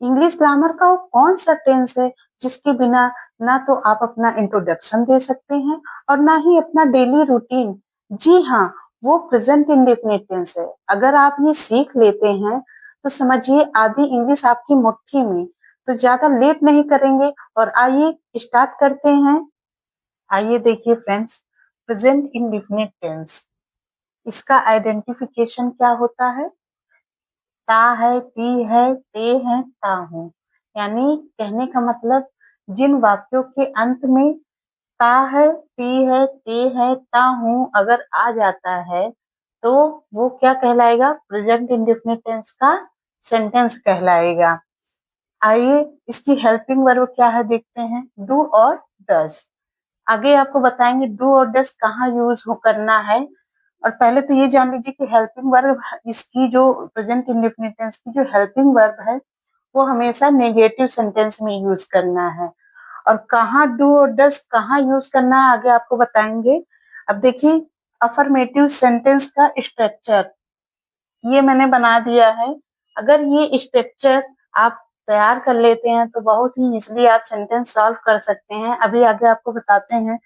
English grammar का वो कौन सा टेंस है जिसके बिना ना तो आप अपना इंट्रोडक्शन दे सकते हैं और ना ही अपना डेली रूटीन। जी हाँ, वो प्रेजेंट इंडेफिनिट टेंस है। अगर आप ये सीख लेते हैं तो समझिए आधी इंग्लिश आपकी मुट्ठी में। तो ज्यादा लेट नहीं करेंगे और आइए स्टार्ट करते हैं। आइए देखिए फ्रेंड्स, प्रेजेंट इंडेफिनिट टेंस, इसका आइडेंटिफिकेशन क्या होता है? ता है, ती है, ते है, ता हूं। यानी कहने का मतलब जिन वाक्यों के अंत में ता है, ती है, ते है, ता हूं अगर आ जाता है तो वो क्या कहलाएगा? प्रेजेंट इंडेफिनिट टेंस का सेंटेंस कहलाएगा। आइए इसकी हेल्पिंग वर्ब क्या है देखते हैं। डू और डस। आगे आपको बताएंगे डू और डस कहाँ यूज हो करना है। और पहले तो ये जान लीजिए कि हेल्पिंग वर्ब, इसकी जो प्रेजेंट इंडेफिनिट टेंस की जो हेल्पिंग वर्ब है वो हमेशा नेगेटिव सेंटेंस में यूज करना है। और कहाँ डू और डस कहाँ यूज करना है आगे आपको बताएंगे। अब देखिए अफर्मेटिव सेंटेंस का स्ट्रक्चर ये मैंने बना दिया है। अगर ये स्ट्रक्चर आप तैयार कर लेते हैं तो बहुत ही इजीली आप सेंटेंस सॉल्व कर सकते हैं। अभी आगे आपको बताते हैं।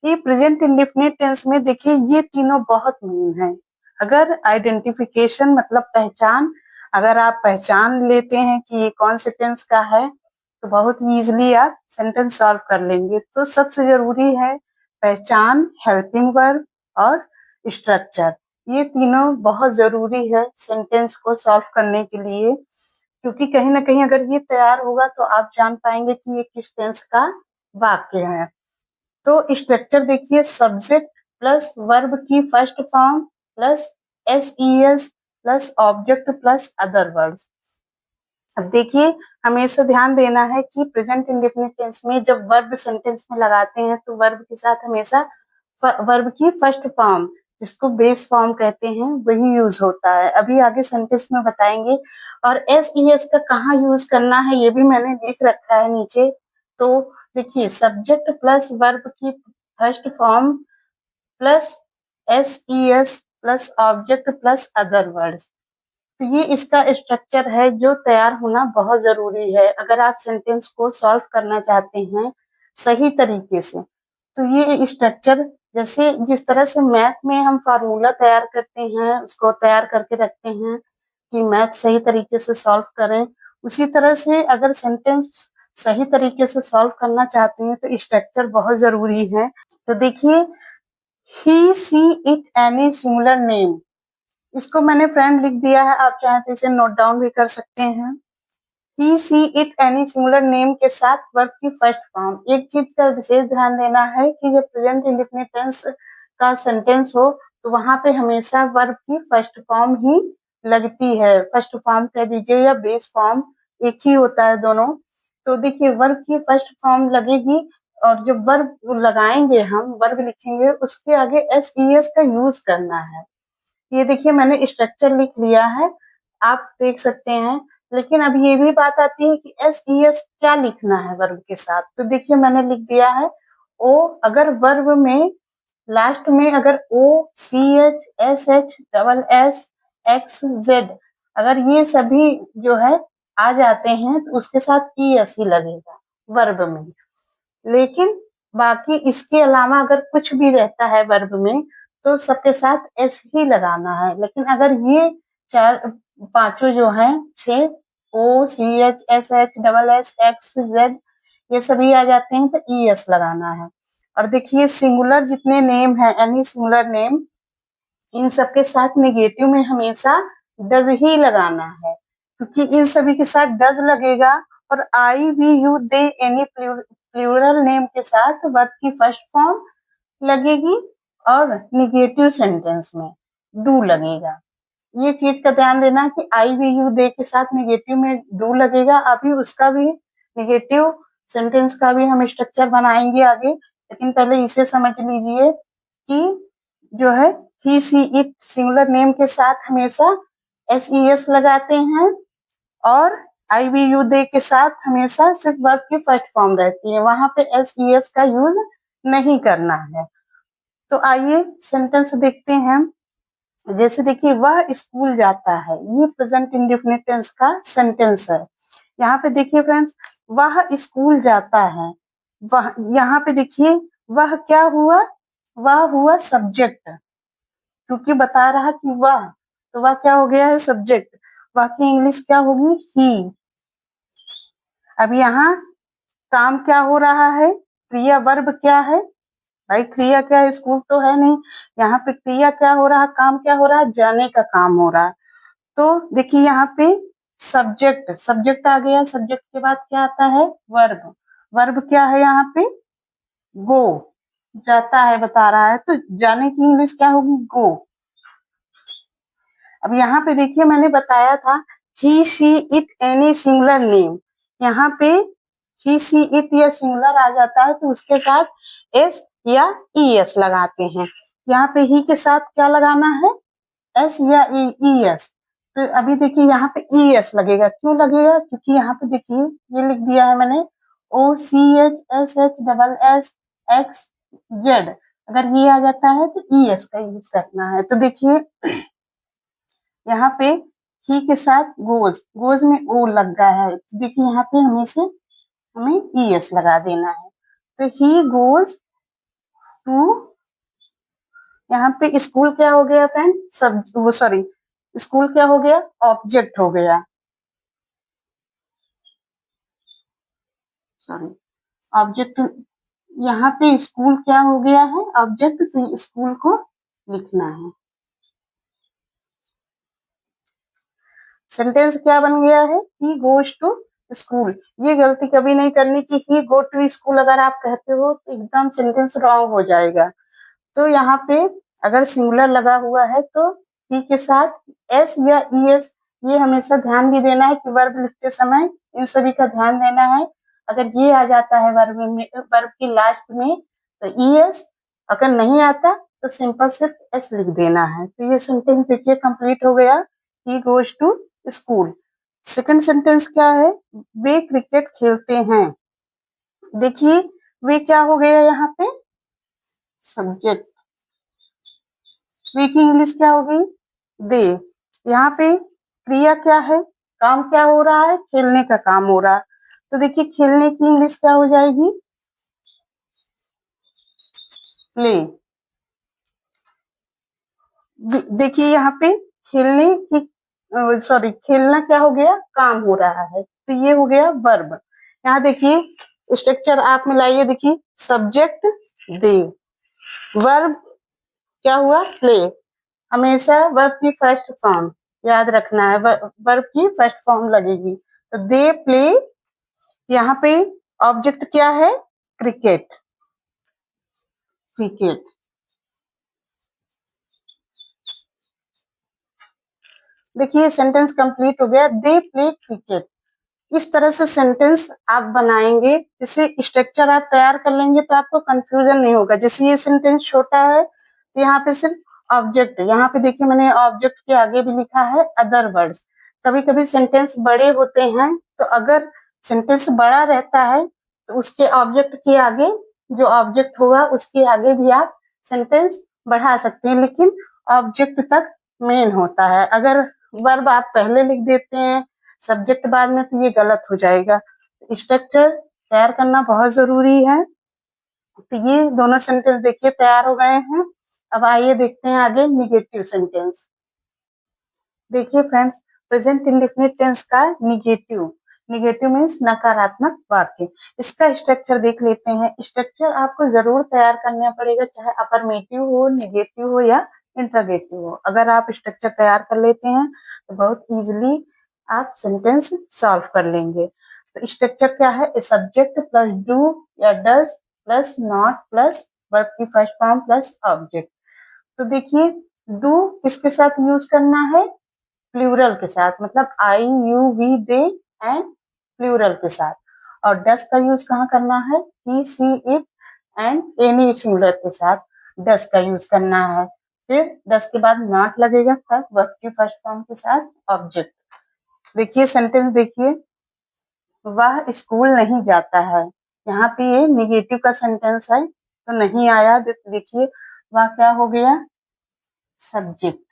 ये प्रेजेंट इंडेफिनिट टेंस में देखिए ये तीनों बहुत मेन है। अगर आइडेंटिफिकेशन मतलब पहचान, अगर आप पहचान लेते हैं कि ये कौन से टेंस का है तो बहुत ही इजीली आप सेंटेंस सॉल्व कर लेंगे। तो सबसे जरूरी है पहचान, हेल्पिंग वर्ब और स्ट्रक्चर। ये तीनों बहुत जरूरी है सेंटेंस को सॉल्व करने के लिए, क्योंकि कहीं ना कहीं अगर ये तैयार होगा तो आप जान पाएंगे कि ये किस टेंस का वाक्य है। तो स्ट्रक्चर देखिए, सब्जेक्ट प्लस वर्ब की first form plus S E S plus object plus other words. अब देखिए हमेशा ध्यान देना है कि प्रेजेंट इंडेफिनिट टेंस में जब वर्ब सेंटेंस में लगाते हैं तो वर्ब के साथ हमेशा वर्ब की फर्स्ट फॉर्म, जिसको बेस फॉर्म कहते हैं, वही यूज होता है। अभी आगे सेंटेंस में बताएंगे। और एस ई एस का कहाँ यूज करना है ये भी मैंने लिख रखा है नीचे। तो देखिए सब्जेक्ट प्लस वर्ब की first form plus S E S plus object plus other words. तो ये इसका स्ट्रक्चर है जो तैयार होना बहुत जरूरी है अगर आप सेंटेंस को सॉल्व करना चाहते हैं सही तरीके से। तो ये स्ट्रक्चर, जैसे जिस तरह से मैथ में हम फार्मूला तैयार करते हैं, उसको तैयार करके रखते हैं कि मैथ सही तरीके से सॉल्व करें, उसी तरह से अगर सेंटेंस सही तरीके से सॉल्व करना चाहते हैं तो स्ट्रक्चर बहुत जरूरी है। तो देखिए, he she it any similar name, इसको मैंने फ्रेंड लिख दिया है, आप चाहें तो इसे नोट डाउन भी कर सकते हैं। He she it any similar name के साथ वर्ब की फर्स्ट फॉर्म। एक चीज का विशेष ध्यान देना है कि जब प्रेजेंट इंडेफिनिट टेंस का सेंटेंस हो तो वहां पे हमेशा वर्ब की फर्स्ट फॉर्म ही लगती है। फर्स्ट फॉर्म कह दीजिए या बेस फॉर्म, एक ही होता है दोनों। तो देखिए वर्ब की फर्स्ट फॉर्म लगेगी और जब वर्ब लगाएंगे, हम वर्ब लिखेंगे, उसके आगे एस ई एस का यूज करना है। ये देखिए मैंने स्ट्रक्चर लिख लिया है, आप देख सकते हैं। लेकिन अब ये भी बात आती है कि एस ई एस क्या लिखना है वर्ब के साथ। तो देखिए मैंने लिख दिया है ओ। अगर वर्ब में लास्ट में अगर O C H S H double S X Z, अगर ये सभी जो है आ जाते हैं तो उसके साथ ई एस ही लगेगा वर्ब में। लेकिन बाकी इसके अलावा अगर कुछ भी रहता है वर्ब में तो सबके साथ एस ही लगाना है। लेकिन अगर ये चार पांचों जो हैं, छह, O C H S H double S X Z, ये सभी आ जाते हैं तो ई एस लगाना है। और देखिए सिंगुलर जितने नेम है, एनी सिंगुलर नेम, इन सबके साथ नेगेटिव में हमेशा डज ही लगाना है, क्योंकि इन सभी के साथ डज लगेगा। और I we you they any plural name के साथ वर्ब की फर्स्ट फॉर्म लगेगी और निगेटिव सेंटेंस में डू लगेगा। ये चीज का ध्यान देना कि आई वी यू दे के साथ निगेटिव में डू लगेगा। अभी उसका भी निगेटिव सेंटेंस का भी हम स्ट्रक्चर बनाएंगे आगे, लेकिन पहले इसे समझ लीजिए कि जो है he she it singular name के साथ हमेशा एस ई एस लगाते हैं और आई वी यू दे के साथ हमेशा सिर्फ वर्ब की फर्स्ट फॉर्म रहती है, वहां पे एस ई एस का यूज नहीं करना है। तो आइए सेंटेंस देखते हैं। जैसे देखिए वह स्कूल जाता है, ये प्रेजेंट इंडेफिनिट टेंस का सेंटेंस है। यहाँ पे देखिए फ्रेंड्स, वह स्कूल जाता है। वह, यहाँ पे देखिए, वह क्या हुआ, वह हुआ सब्जेक्ट, क्योंकि बता रहा कि वह, तो वह क्या हो गया है, सब्जेक्ट। वह की इंग्लिश क्या होगी, ही। अब यहाँ काम क्या हो रहा है, क्रिया वर्ब क्या है, भाई क्रिया क्या है, स्कूल तो है नहीं। यहाँ पे क्रिया क्या हो रहा है, काम क्या हो रहा है, जाने का काम हो रहा है। तो देखिए यहाँ पे सब्जेक्ट, सब्जेक्ट आ गया, सब्जेक्ट के बाद क्या आता है, वर्ब। वर्ब क्या है यहाँ पे, गो, जाता है बता रहा है, तो जाने की इंग्लिश क्या होगी, गो। अब यहाँ पे देखिए, मैंने बताया था he she it any singular name. यहाँ पे ही सी इट या सिंगुलर आ जाता है तो उसके साथ एस या ई एस लगाते हैं। यहाँ पे ही के साथ क्या लगाना है, एस या ई एस। तो अभी देखिए यहाँ पे ई एस लगेगा, क्यों लगेगा, क्योंकि यहाँ पे देखिए ये लिख दिया है मैंने, O C H S H double S X Z. अगर ये आ जाता है तो ई एस का यूज करना है। तो देखिए यहाँ पे ही के साथ गोज, गोज में ओ लग गया है, देखिए यहाँ पे हमें ई एस लगा देना है। तो ही गोज टू, यहाँ पे स्कूल क्या हो गया फ्रेंड, सब वो सॉरी, स्कूल क्या हो गया, ऑब्जेक्ट हो गया, सॉरी ऑब्जेक्ट। यहाँ पे स्कूल क्या हो गया है, ऑब्जेक्ट, तो स्कूल को लिखना है। सेंटेंस क्या बन गया है, ही गोज टू स्कूल। ये गलती कभी नहीं करनी कि ही गो टू स्कूल अगर आप कहते हो तो एकदम सेंटेंस रॉन्ग हो जाएगा। तो यहाँ पे अगर सिंगुलर लगा हुआ है तो ही के साथ एस या ई एस, ये हमेशा ध्यान भी देना है कि वर्ब लिखते समय इन सभी का ध्यान देना है। अगर ये आ जाता है वर्ब में, वर्ब की लास्ट में, तो ई एस, अगर नहीं आता तो सिंपल सिर्फ एस लिख देना है। तो ये सेंटेंस देखिए कंप्लीट हो गया, he goes to school. Second sentence क्या है, वे क्रिकेट खेलते हैं। देखिए वे क्या हो गया यहाँ पे, सब्जेक्ट। वे की इंग्लिश क्या हो गई, दे। यहाँ पे क्रिया क्या है, काम क्या हो रहा है, खेलने का काम हो रहा है। तो देखिए खेलने की इंग्लिश क्या हो जाएगी, प्ले। देखिए यहाँ पे खेलने की, सॉरी खेलना क्या हो गया, काम हो रहा है, तो ये हो गया वर्ब। यहाँ देखिए स्ट्रक्चर आप मिलाइए, देखिए सब्जेक्ट दे, वर्ब क्या हुआ, प्ले। हमेशा वर्ब की फर्स्ट फॉर्म याद रखना है, वर्ब की फर्स्ट फॉर्म लगेगी। तो दे प्ले, यहाँ पे ऑब्जेक्ट क्या है, क्रिकेट, क्रिकेट। देखिए सेंटेंस कंप्लीट हो गया, दे प्ले क्रिकेट। इस तरह से सेंटेंस आप बनाएंगे, जैसे स्ट्रक्चर आप तैयार कर लेंगे तो आपको कंफ्यूजन नहीं होगा। जैसे ये सेंटेंस छोटा है तो यहाँ पे सिर्फ ऑब्जेक्ट, यहाँ पे देखिए मैंने ऑब्जेक्ट के आगे भी लिखा है अदर वर्ड्स। कभी कभी सेंटेंस बड़े होते हैं, तो अगर सेंटेंस बड़ा रहता है तो उसके ऑब्जेक्ट के आगे, जो ऑब्जेक्ट होगा उसके आगे भी आप सेंटेंस बढ़ा सकते हैं, लेकिन ऑब्जेक्ट तक मेन होता है। अगर वर्ब आप पहले लिख देते हैं, सब्जेक्ट बाद में, तो ये गलत हो जाएगा। स्ट्रक्चर तैयार करना बहुत जरूरी है। तो ये दोनों सेंटेंस देखिए तैयार हो गए हैं। अब आइए देखते हैं आगे निगेटिव सेंटेंस। देखिए फ्रेंड्स, प्रेजेंट इंडेफिनिट टेंस का निगेटिव, निगेटिव मीन्स नकारात्मक वाक्य। इसका स्ट्रक्चर देख लेते हैं। स्ट्रक्चर आपको जरूर तैयार करना पड़ेगा, चाहे अफर्मेटिव हो, निगेटिव हो या इंटरोगेटिव हो। अगर आप स्ट्रक्चर तैयार कर लेते हैं तो बहुत इजीली आप सेंटेंस सॉल्व कर लेंगे। तो स्ट्रक्चर क्या है, सब्जेक्ट प्लस डू या does plus not plus verb की फर्स्ट फॉर्म प्लस ऑब्जेक्ट। तो देखिए डू किसके साथ यूज करना है, प्लूरल के साथ, मतलब I you we they and plural के साथ। और डस का यूज कहाँ करना है, he she it and any singular के साथ डस का यूज करना है। फिर डस के बाद नॉट लगेगा, तब वर्ब की फर्स्ट फॉर्म के साथ ऑब्जेक्ट। देखिए सेंटेंस देखिए, वह स्कूल नहीं जाता है। यहाँ पे ये निगेटिव का सेंटेंस है तो नहीं आया। देखिए वह क्या हो गया, सब्जेक्ट।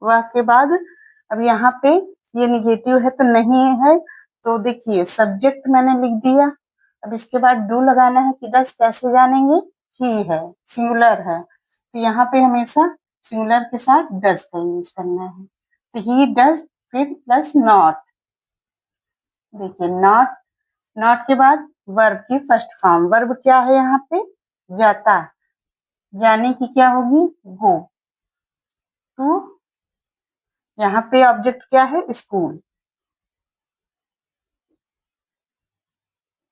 वह के बाद अब यहाँ पे ये निगेटिव है तो नहीं है, तो देखिए सब्जेक्ट मैंने लिख दिया, अब इसके बाद डू लगाना है कि डज कैसे जानेंगे, ही है, सिंगुलर है, तो यहाँ पे हमेशा सिंगुलर के साथ डज का यूज करना है। तो ही डज फिर प्लस नॉट, देखिए नॉट, नॉट के बाद वर्ब की फर्स्ट फॉर्म, वर्ब क्या है यहाँ पे, जाता, जाने की क्या होगी, गो, टू, यहाँ पे ऑब्जेक्ट क्या है, स्कूल।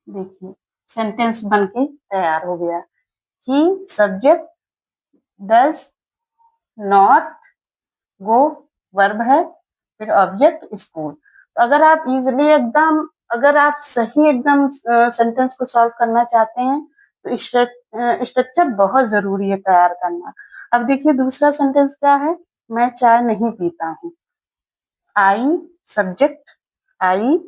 देखिए सेंटेंस बनके तैयार हो गया, he subject, does not, go verb है, फिर ऑब्जेक्ट स्कूल। तो अगर आप इजिली एकदम, अगर आप सही एकदम सेंटेंस को सॉल्व करना चाहते हैं तो स्ट्रक्चर बहुत जरूरी है तैयार करना। अब देखिए दूसरा सेंटेंस क्या है, मैं चाय नहीं पीता हूँ, आई सब्जेक्ट, आई,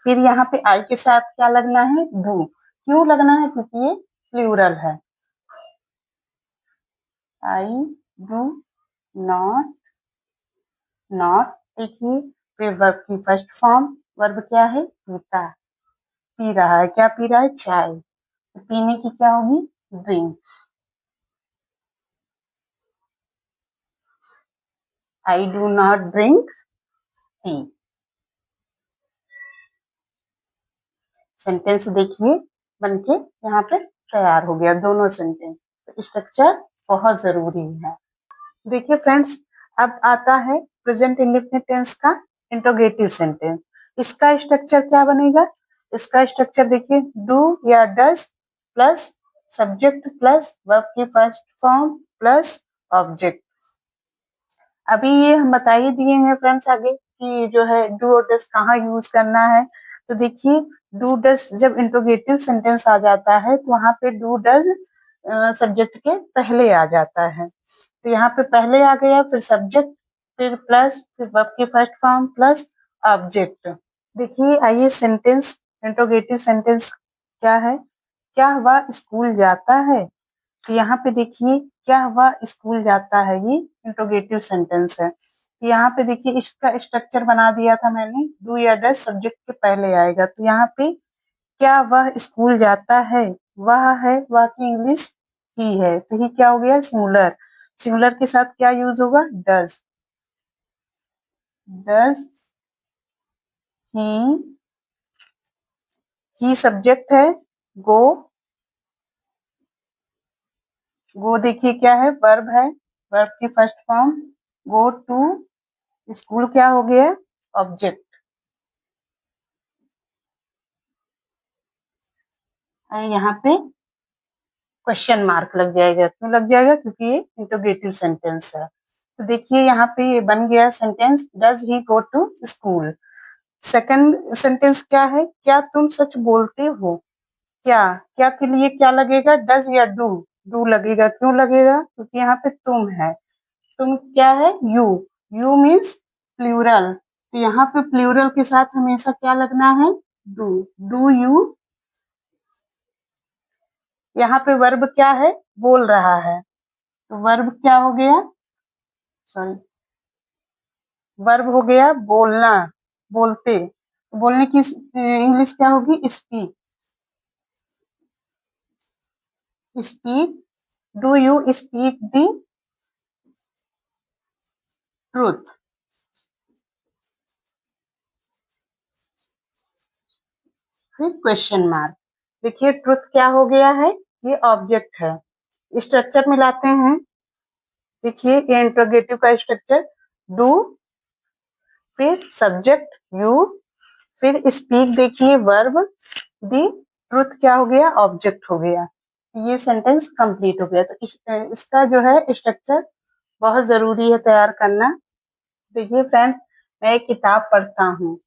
फिर यहाँ पे आई के साथ क्या लगना है, डू, क्यों लगना है, क्योंकि ये प्लूरल है, आई डू नॉट, नॉट, देखिए फिर वर्ब की फर्स्ट फॉर्म, वर्ब क्या है, पीता, पी रहा है, क्या पी रहा है, चाय, तो पीने की क्या होगी, drink, I do not drink tea. Sentence देखिए बनके यहाँ पे तैयार हो गया दोनों सेंटेंस। तो स्ट्रक्चर बहुत जरूरी है। देखिए फ्रेंड्स, अब आता है प्रेजेंट इंडेफिनिट टेंस का इंट्रोगेटिव सेंटेंस। इसका स्ट्रक्चर क्या बनेगा, इसका स्ट्रक्चर देखिए, डू या does plus subject plus verb की फर्स्ट फॉर्म प्लस ऑब्जेक्ट। अभी ये हम बता ही दिए हैं फ्रेंड्स आगे कि जो है डू और डज कहाँ यूज करना है। तो देखिए डू डज जब इंट्रोगेटिव सेंटेंस आ जाता है तो वहां पे डू डज सब्जेक्ट के पहले आ जाता है। तो यहाँ पे पहले आ गया, फिर सब्जेक्ट, फिर प्लस, फिर वर्ब की फर्स्ट फॉर्म प्लस ऑब्जेक्ट। देखिए आइए सेंटेंस, इंट्रोगेटिव सेंटेंस क्या है, क्या वह स्कूल जाता है। तो यहाँ पे देखिए क्या वह स्कूल जाता है, ये इंट्रोगेटिव सेंटेंस है। यहाँ पे देखिए इसका स्ट्रक्चर बना दिया था मैंने, डू या डज सब्जेक्ट के पहले आएगा। तो यहाँ पे क्या वह स्कूल जाता है, वह है, वह की इंग्लिश ही है, तो ही क्या हो गया, सिंगुलर, सिंगुलर के साथ क्या यूज होगा, डज, डज ही सब्जेक्ट है, गो, गो देखिए क्या है, वर्ब है, वर्ब की first form, go to, school क्या हो गया, ऑब्जेक्ट। यहाँ पे क्वेश्चन मार्क लग जाएगा, क्यों लग जाएगा, क्योंकि ये इंट्रोगेटिव सेंटेंस है। तो देखिए यहाँ पे ये बन गया sentence, does he go to school. Second sentence क्या है, क्या तुम सच बोलते हो, क्या, क्या के लिए क्या लगेगा, डज या डू, डू लगेगा, क्यों लगेगा, क्योंकि यहाँ पे तुम है, तुम क्या है, यू, यू मीन्स प्लूरल, तो यहाँ पे प्लूरल के साथ हमेशा क्या लगना है, डू, डू यू। यहाँ पे वर्ब क्या है, बोल रहा है, तो वर्ब क्या हो गया, सॉरी, वर्ब हो गया बोलना, बोलते, बोलने की इंग्लिश क्या होगी, speak, speak, do you speak the truth. फिर क्वेश्चन मार्क, देखिए ट्रुथ क्या हो गया है, ये ऑब्जेक्ट है। स्ट्रक्चर मिलाते हैं, देखिए ये इंट्रोगेटिव का स्ट्रक्चर, डू, फिर सब्जेक्ट यू, फिर स्पीक देखिए वर्ब, दी ट्रुथ क्या हो गया, ऑब्जेक्ट हो गया। ये सेंटेंस कंप्लीट हो गया। तो इसका जो है स्ट्रक्चर बहुत जरूरी है तैयार करना। देखिए फ्रेंड्स, मैं एक किताब पढ़ता हूँ,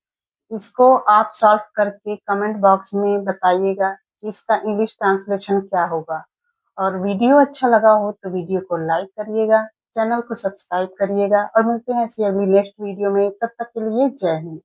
इसको आप सॉल्व करके कमेंट बॉक्स में बताइएगा कि इसका इंग्लिश ट्रांसलेशन क्या होगा। और वीडियो अच्छा लगा हो तो वीडियो को लाइक करिएगा, चैनल को सब्सक्राइब करिएगा और मिलते हैं ऐसी अगली नेक्स्ट वीडियो में। तब तक के लिए जय हिंद।